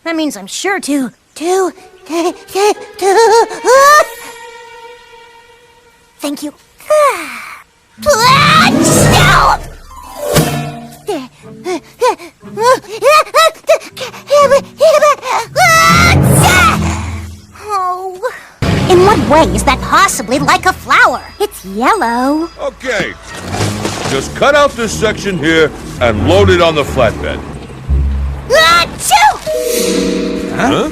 That means I'm sure to... Thank you. Oh. In what way is that possibly like a flower? It's yellow. Okay. Just cut out this section here and load it on the flatbed. Achoo! Huh?